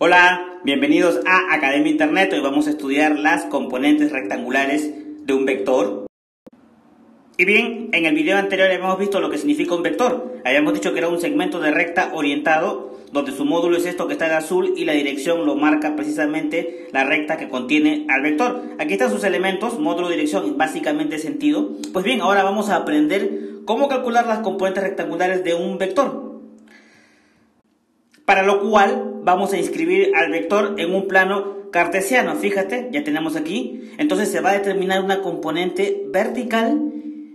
Hola, bienvenidos a Academia Internet. Hoy vamos a estudiar las componentes rectangulares de un vector. Y bien, en el video anterior hemos visto lo que significa un vector. Habíamos dicho que era un segmento de recta orientado, donde su módulo es esto que está en azul y la dirección lo marca precisamente la recta que contiene al vector. Aquí están sus elementos, módulo, dirección, básicamente sentido. Pues bien, ahora vamos a aprender cómo calcular las componentes rectangulares de un vector. Para lo cual vamos a inscribir al vector en un plano cartesiano. Fíjate, ya tenemos aquí. Entonces se va a determinar una componente vertical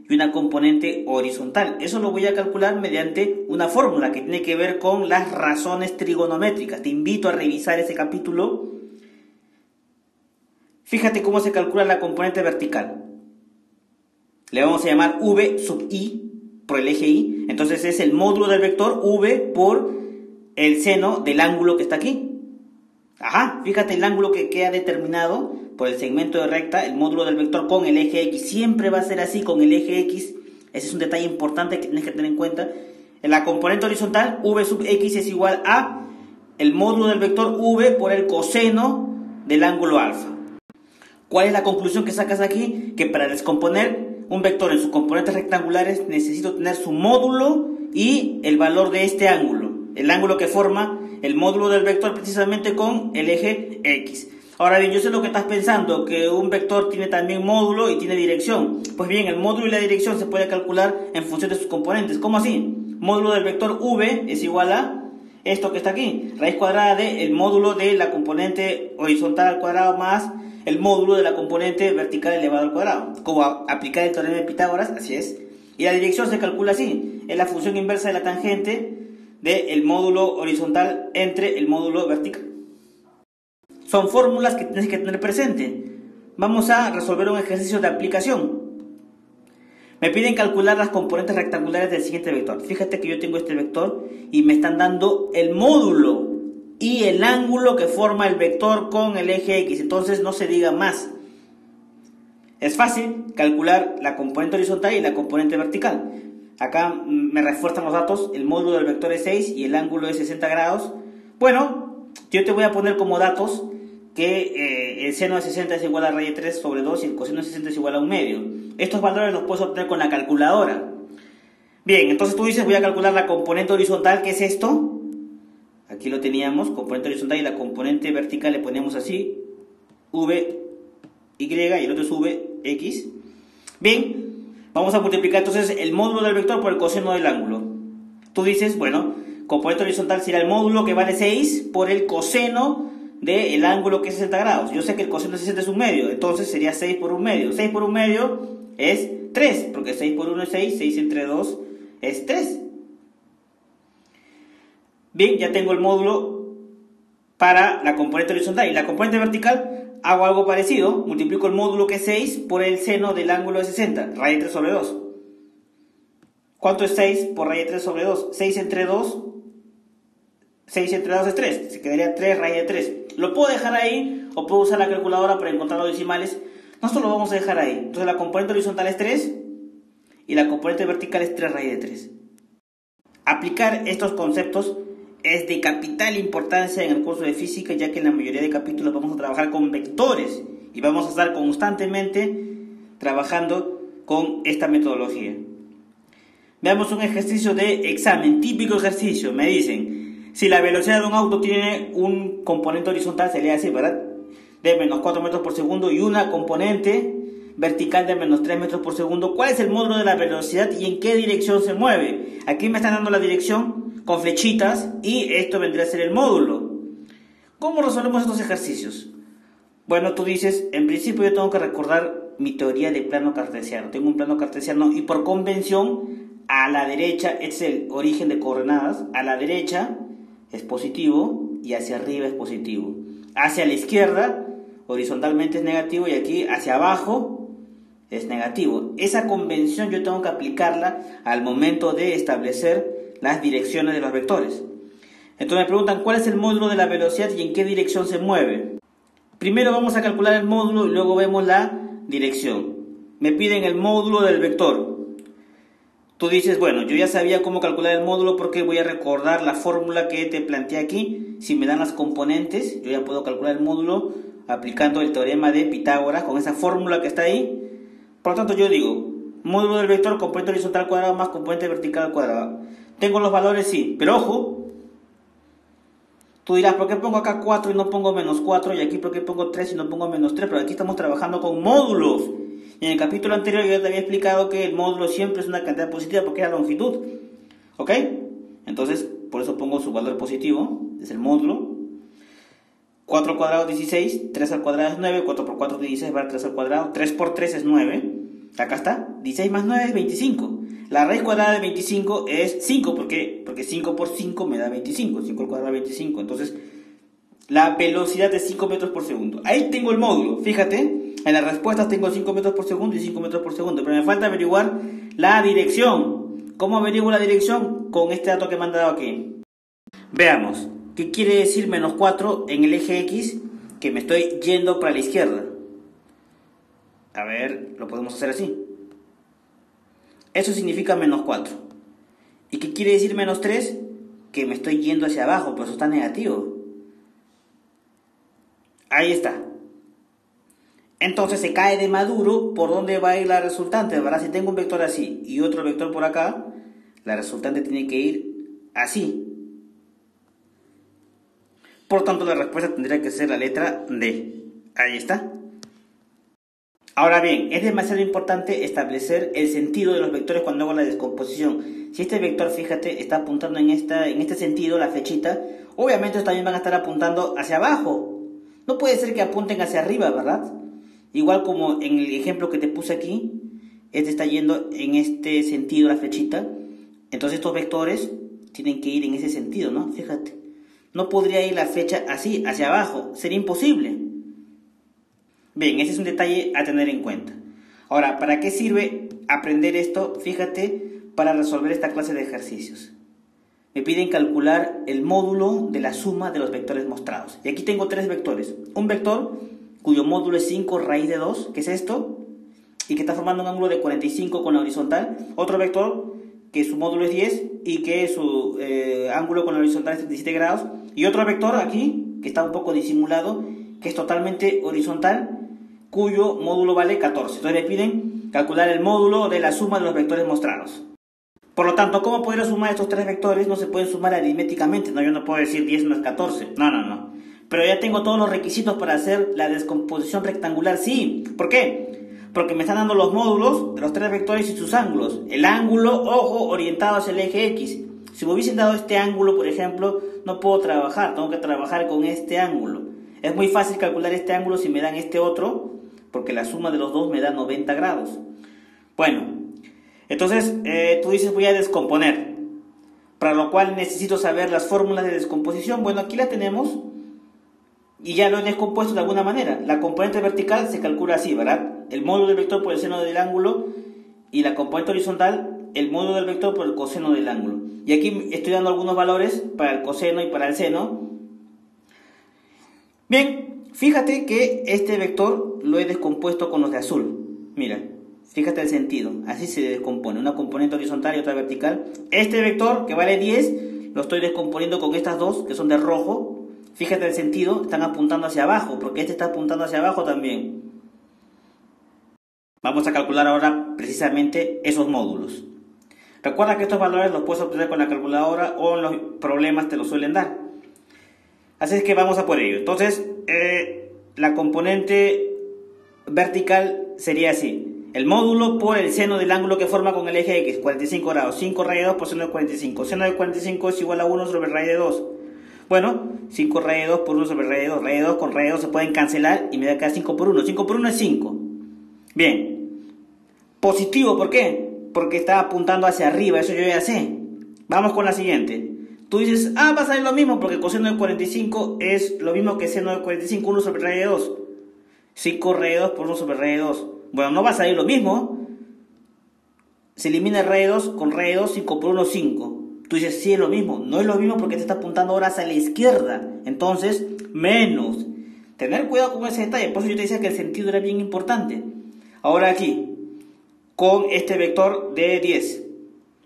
y una componente horizontal. Eso lo voy a calcular mediante una fórmula que tiene que ver con las razones trigonométricas. Te invito a revisar ese capítulo. Fíjate cómo se calcula la componente vertical. Le vamos a llamar v sub i por el eje y. Entonces es el módulo del vector v por el seno del ángulo que está aquí. Fíjate el ángulo que queda determinado por el segmento de recta, el módulo del vector con el eje X. Siempre va a ser así con el eje X. Ese es un detalle importante que tienes que tener en cuenta. En la componente horizontal, v sub X es igual a el módulo del vector v por el coseno del ángulo alfa. ¿Cuál es la conclusión que sacas aquí? Que para descomponer un vector en sus componentes rectangulares necesito tener su módulo y el valor de este ángulo. El ángulo que forma el módulo del vector precisamente con el eje X. Ahora bien, yo sé lo que estás pensando, que un vector tiene también módulo y tiene dirección. Pues bien, el módulo y la dirección se puede calcular en función de sus componentes. ¿Cómo así? Módulo del vector v es igual a esto que está aquí. Raíz cuadrada del módulo de la componente horizontal al cuadrado más el módulo de la componente vertical elevado al cuadrado. Como aplicar el teorema de Pitágoras, así es. Y la dirección se calcula así. Es la función inversa de la tangente del módulo horizontal entre el módulo vertical. Son fórmulas que tienes que tener presente. Vamos a resolver un ejercicio de aplicación. Me piden calcular las componentes rectangulares del siguiente vector. Fíjate que yo tengo este vector y me están dando el módulo y el ángulo que forma el vector con el eje X. Entonces no se diga más. Es fácil calcular la componente horizontal y la componente vertical. Acá me refuerzan los datos, el módulo del vector es 6 y el ángulo es 60 grados. Bueno, yo te voy a poner como datos que el seno de 60 es igual a raíz de 3 sobre 2 y el coseno de 60 es igual a 1/2. Estos valores los puedes obtener con la calculadora. Bien, entonces tú dices, voy a calcular la componente horizontal, ¿qué es esto? Aquí lo teníamos, componente horizontal, y la componente vertical le ponemos así, v, y, y el otro es v, x. Bien. Vamos a multiplicar entonces el módulo del vector por el coseno del ángulo. Tú dices, bueno, componente horizontal será el módulo que vale 6 por el coseno del ángulo que es 60 grados. Yo sé que el coseno de 60 es 1/2, entonces sería 6 por 1/2. 6 por 1/2 es 3, porque 6 por 1 es 6, 6 entre 2 es 3. Bien, ya tengo el módulo para la componente horizontal. Y la componente vertical, hago algo parecido, multiplico el módulo que es 6 por el seno del ángulo de 60, raíz de 3 sobre 2. ¿Cuánto es 6 por raíz de 3 sobre 2? 6 entre 2, 6 entre 2 es 3, se quedaría 3 raíz de 3. Lo puedo dejar ahí o puedo usar la calculadora para encontrar los decimales. Nosotros lo vamos a dejar ahí. Entonces la componente horizontal es 3 y la componente vertical es 3 raíz de 3. Aplicar estos conceptos es de capital importancia en el curso de física, ya que en la mayoría de capítulos vamos a trabajar con vectores y vamos a estar constantemente trabajando con esta metodología. Veamos un ejercicio de examen, típico ejercicio. Me dicen, si la velocidad de un auto tiene un componente horizontal, se lee así, ¿verdad? De menos 4 metros por segundo y una componente vertical de menos 3 metros por segundo. ¿Cuál es el módulo de la velocidad y en qué dirección se mueve? Aquí me están dando la dirección con flechitas y esto vendría a ser el módulo. ¿Cómo resolvemos estos ejercicios? Bueno, tú dices, en principio yo tengo que recordar mi teoría de plano cartesiano. Tengo un plano cartesiano y por convención a la derecha, este es el origen de coordenadas, a la derecha es positivo y hacia arriba es positivo. Hacia la izquierda horizontalmente es negativo y aquí hacia abajo es negativo. Esa convención yo tengo que aplicarla al momento de establecer las direcciones de los vectores. Entonces me preguntan cuál es el módulo de la velocidad y en qué dirección se mueve. Primero vamos a calcular el módulo y luego vemos la dirección. Me piden el módulo del vector. Tú dices, bueno, yo ya sabía cómo calcular el módulo porque voy a recordar la fórmula que te planteé aquí. Si me dan las componentes, yo ya puedo calcular el módulo aplicando el teorema de Pitágoras con esa fórmula que está ahí. Por lo tanto, yo digo, módulo del vector, componente horizontal al cuadrado más componente vertical al cuadrado. ¿Tengo los valores? Sí, pero ojo. Tú dirás, ¿por qué pongo acá 4 y no pongo menos 4? Y aquí, ¿por qué pongo 3 y no pongo menos 3? Pero aquí estamos trabajando con módulos. Y en el capítulo anterior yo te había explicado que el módulo siempre es una cantidad positiva porque es la longitud. ¿Ok? Entonces, por eso pongo su valor positivo. Es el módulo. 4 al cuadrado es 16. 3 al cuadrado es 9. 4 por 4 es 16. Va a 3 al cuadrado. 3 por 3 es 9. Acá está. 16 más 9 es 25. La raíz cuadrada de 25 es 5. ¿Por qué? Porque 5 por 5 me da 25. 5 al cuadrado es 25. Entonces, la velocidad es 5 metros por segundo. Ahí tengo el módulo. Fíjate. En las respuestas tengo 5 metros por segundo y 5 metros por segundo. Pero me falta averiguar la dirección. ¿Cómo averiguo la dirección? Con este dato que me han dado aquí. Veamos. ¿Qué quiere decir menos 4 en el eje X? Que me estoy yendo para la izquierda. A ver, lo podemos hacer así. Eso significa menos 4. ¿Y qué quiere decir menos 3? Que me estoy yendo hacia abajo, pero eso está negativo. Ahí está. Entonces se cae de maduro por dónde va a ir la resultante, ¿verdad? Si tengo un vector así y otro vector por acá, la resultante tiene que ir así. Por tanto, la respuesta tendría que ser la letra D. Ahí está. Ahora bien, es demasiado importante establecer el sentido de los vectores cuando hago la descomposición. Si este vector, fíjate, está apuntando en este sentido, la flechita, obviamente también van a estar apuntando hacia abajo. No puede ser que apunten hacia arriba, ¿verdad? Igual como en el ejemplo que te puse aquí, este está yendo en este sentido la flechita. Entonces estos vectores tienen que ir en ese sentido, ¿no? Fíjate. No podría ir la flecha así, hacia abajo. Sería imposible. Bien, ese es un detalle a tener en cuenta. Ahora, ¿para qué sirve aprender esto? Fíjate, para resolver esta clase de ejercicios. Me piden calcular el módulo de la suma de los vectores mostrados. Y aquí tengo tres vectores. Un vector cuyo módulo es 5 raíz de 2, que es esto, y que está formando un ángulo de 45 con la horizontal. Otro vector que su módulo es 10 y que su ángulo con la horizontal es 37 grados. Y otro vector aquí, que está un poco disimulado, que es totalmente horizontal, cuyo módulo vale 14. Entonces me piden calcular el módulo de la suma de los vectores mostrados. Por lo tanto, ¿cómo podría sumar estos tres vectores? No se pueden sumar aritméticamente. No, yo no puedo decir 10 más 14. No. Pero ya tengo todos los requisitos para hacer la descomposición rectangular, sí. ¿Por qué? Porque me están dando los módulos de los tres vectores y sus ángulos. El ángulo, ojo, orientado hacia el eje X. Si me hubiesen dado este ángulo, por ejemplo, no puedo trabajar. Tengo que trabajar con este ángulo. Es muy fácil calcular este ángulo si me dan este otro, porque la suma de los dos me da 90 grados. Bueno, entonces tú dices voy a descomponer, para lo cual necesito saber las fórmulas de descomposición. Bueno, aquí las tenemos y ya lo he descompuesto de alguna manera. La componente vertical se calcula así, ¿verdad? El módulo del vector por el seno del ángulo, y la componente horizontal, el módulo del vector por el coseno del ángulo. Y aquí estoy dando algunos valores para el coseno y para el seno. Bien, fíjate que este vector lo he descompuesto con los de azul. Mira, fíjate el sentido, así se descompone, una componente horizontal y otra vertical. Este vector que vale 10, lo estoy descomponiendo con estas dos que son de rojo. Fíjate el sentido, están apuntando hacia abajo, porque este está apuntando hacia abajo también. Vamos a calcular ahora precisamente esos módulos. Recuerda que estos valores los puedes obtener con la calculadora o en los problemas te los suelen dar. Así es que vamos a por ello. Entonces, la componente vertical sería así. El módulo por el seno del ángulo que forma con el eje X, 45 grados. 5 raíz de 2 por seno de 45. Seno de 45 es igual a 1 sobre raíz de 2. Bueno, 5 raíz de 2 por 1 sobre raíz de 2. Raíz de 2 con raíz de 2 se pueden cancelar y me da acá 5 por 1. 5 por 1 es 5. Bien. Positivo, ¿por qué? Porque está apuntando hacia arriba, eso yo ya sé. Vamos con la siguiente. Tú dices, va a salir lo mismo porque coseno de 45 es lo mismo que seno de 45, 1 sobre raíz de 2. 5 raíz de 2 por 1 sobre raíz de 2. Bueno, no va a salir lo mismo. Se elimina el raíz de 2 con raíz de 2, 5 por 1, 5. Tú dices, sí es lo mismo. No es lo mismo porque te está apuntando ahora hacia la izquierda. Entonces, menos. Tener cuidado con ese detalle. Por eso yo te decía que el sentido era bien importante. Ahora aquí, con este vector de 10.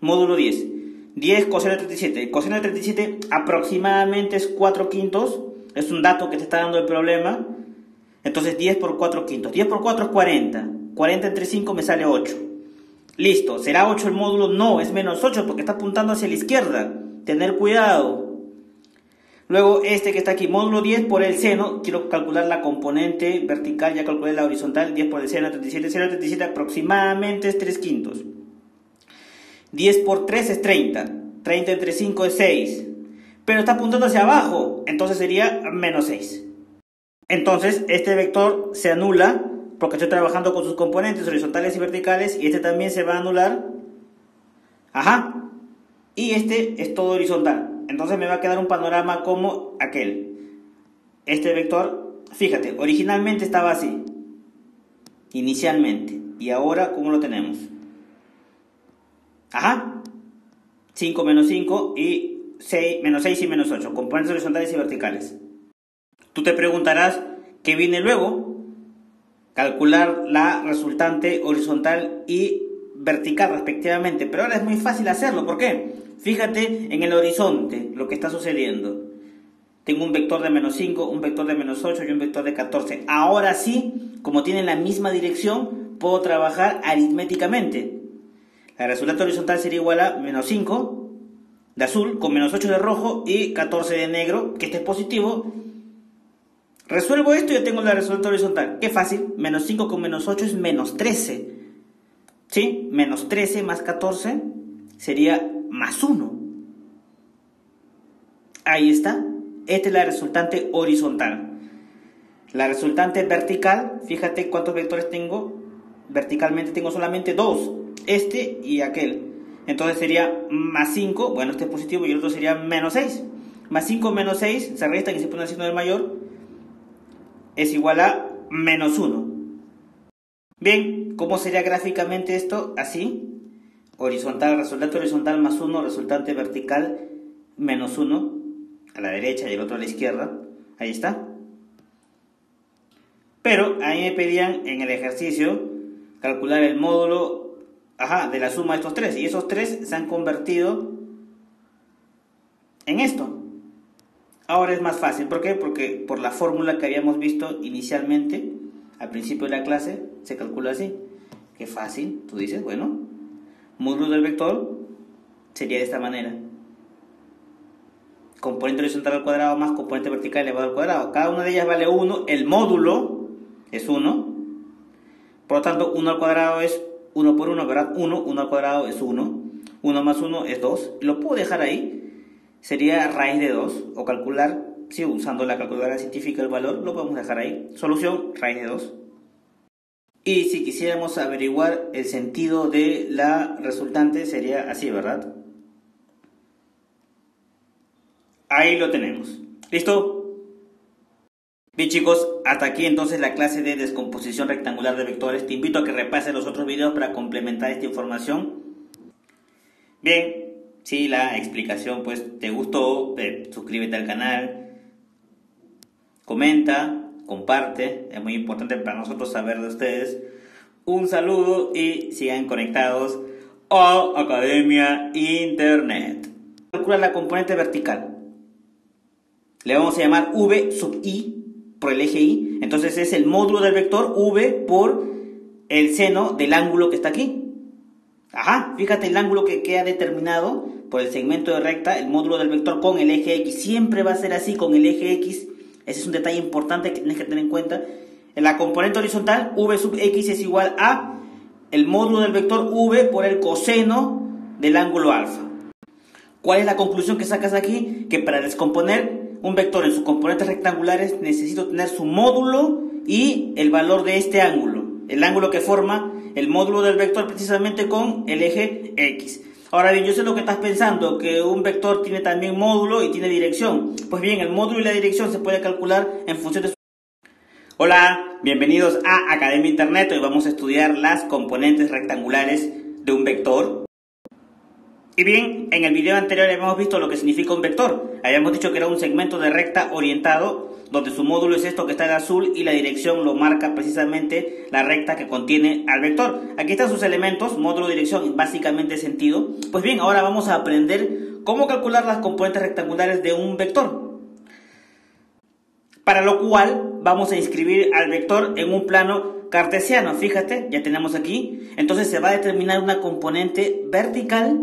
Módulo 10. 10 coseno de 37. El coseno de 37 aproximadamente es 4/5. Es un dato que te está dando el problema. Entonces 10 por 4/5. 10 por 4 es 40. 40 entre 5 me sale 8. Listo. ¿Será 8 el módulo? No, es menos 8 porque está apuntando hacia la izquierda. Tener cuidado. Luego este que está aquí, módulo 10 por el seno. Quiero calcular la componente vertical. Ya calculé la horizontal. 10 por el seno de 37. Seno de 37 aproximadamente es 3/5. 10 por 3 es 30. 30 entre 5 es 6. Pero está apuntando hacia abajo. Entonces sería menos 6. Entonces este vector se anula porque estoy trabajando con sus componentes horizontales y verticales. Y este también se va a anular. Ajá. Y este es todo horizontal. Entonces me va a quedar un panorama como aquel. Este vector, fíjate, originalmente estaba así. Inicialmente. Y ahora, ¿cómo lo tenemos? Ajá. 5 menos 5 y 6, menos 6 y menos 8. Componentes horizontales y verticales. Tú te preguntarás, ¿qué viene luego? Calcular la resultante horizontal y vertical respectivamente. Pero ahora es muy fácil hacerlo. ¿Por qué? Fíjate en el horizonte lo que está sucediendo. Tengo un vector de menos 5, un vector de menos 8 y un vector de 14. Ahora sí, como tienen la misma dirección, puedo trabajar aritméticamente. La resultante horizontal sería igual a menos 5 de azul con menos 8 de rojo y 14 de negro, que este es positivo. Resuelvo esto y ya tengo la resultante horizontal. Qué fácil. Menos 5 con menos 8 es menos 13. ¿Sí? Menos 13 más 14 sería más 1. Ahí está. Esta es la resultante horizontal. La resultante vertical, fíjate cuántos vectores tengo. Verticalmente tengo solamente 2. Este y aquel. Entonces sería más 5. Bueno, este es positivo y el otro sería menos 6. Más 5 menos 6 se restan y se pone el signo del mayor. Es igual a menos 1. Bien, ¿cómo sería gráficamente esto? Así. Horizontal, resultante horizontal más 1, resultante vertical menos 1. A la derecha y el otro a la izquierda. Ahí está. Pero ahí me pedían en el ejercicio calcular el módulo de la suma de estos tres. Y esos tres se han convertido en esto. Ahora es más fácil. ¿Por qué? Porque por la fórmula que habíamos visto inicialmente, al principio de la clase, se calcula así. Qué fácil. Tú dices, bueno, módulo del vector sería de esta manera. Componente horizontal al cuadrado más componente vertical elevado al cuadrado. Cada una de ellas vale 1. El módulo es 1. Por lo tanto, 1 al cuadrado es 1 por 1, ¿verdad? 1 al cuadrado es 1. 1 más 1 es 2. Lo puedo dejar ahí. Sería raíz de 2. O calcular, si usando la calculadora científica el valor, lo podemos dejar ahí. Solución, raíz de 2. Y si quisiéramos averiguar el sentido de la resultante, sería así, ¿verdad? Ahí lo tenemos. ¿Listo? Bien chicos, hasta aquí entonces la clase de descomposición rectangular de vectores. Te invito a que repases los otros videos para complementar esta información. Bien, si la explicación pues te gustó, suscríbete al canal, comenta, comparte, es muy importante para nosotros saber de ustedes. Un saludo y sigan conectados a Academia Internet. Calcula la componente vertical. Le vamos a llamar V sub i por el eje y. Entonces es el módulo del vector V por el seno del ángulo que está aquí. Ajá, fíjate el ángulo que queda determinado por el segmento de recta, el módulo del vector con el eje X. Siempre va a ser así con el eje X. Ese es un detalle importante que tienes que tener en cuenta. En la componente horizontal, V sub X es igual a el módulo del vector V por el coseno del ángulo alfa. ¿Cuál es la conclusión que sacas aquí? Que para descomponer un vector en sus componentes rectangulares necesito tener su módulo y el valor de este ángulo. El ángulo que forma el módulo del vector precisamente con el eje X. Ahora bien, yo sé lo que estás pensando, que un vector tiene también módulo y tiene dirección. Pues bien, el módulo y la dirección se puede calcular en función de su... Hola, bienvenidos a Academia Internet. Hoy vamos a estudiar las componentes rectangulares de un vector. Y bien, en el video anterior habíamos visto lo que significa un vector. Habíamos dicho que era un segmento de recta orientado donde su módulo es esto que está en azul y la dirección lo marca precisamente la recta que contiene al vector. Aquí están sus elementos, módulo, dirección, básicamente sentido. Pues bien, ahora vamos a aprender cómo calcular las componentes rectangulares de un vector. Para lo cual vamos a inscribir al vector en un plano cartesiano. Fíjate, ya tenemos aquí. Entonces se va a determinar una componente vertical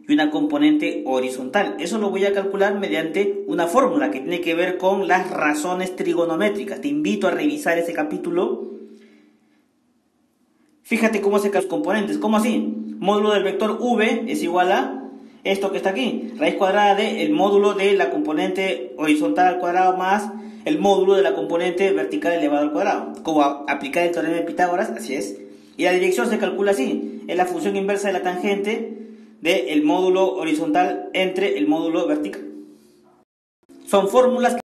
y una componente horizontal. Eso lo voy a calcular mediante una fórmula que tiene que ver con las razones trigonométricas. Te invito a revisar ese capítulo. Fíjate cómo se calculan los componentes. ¿Cómo así? Módulo del vector v es igual a esto que está aquí. Raíz cuadrada del módulo de la componente horizontal al cuadrado más el módulo de la componente vertical elevado al cuadrado. Como aplicar el teorema de Pitágoras, así es. Y la dirección se calcula así. Es la función inversa de la tangente del módulo horizontal entre el módulo vertical. Son fórmulas que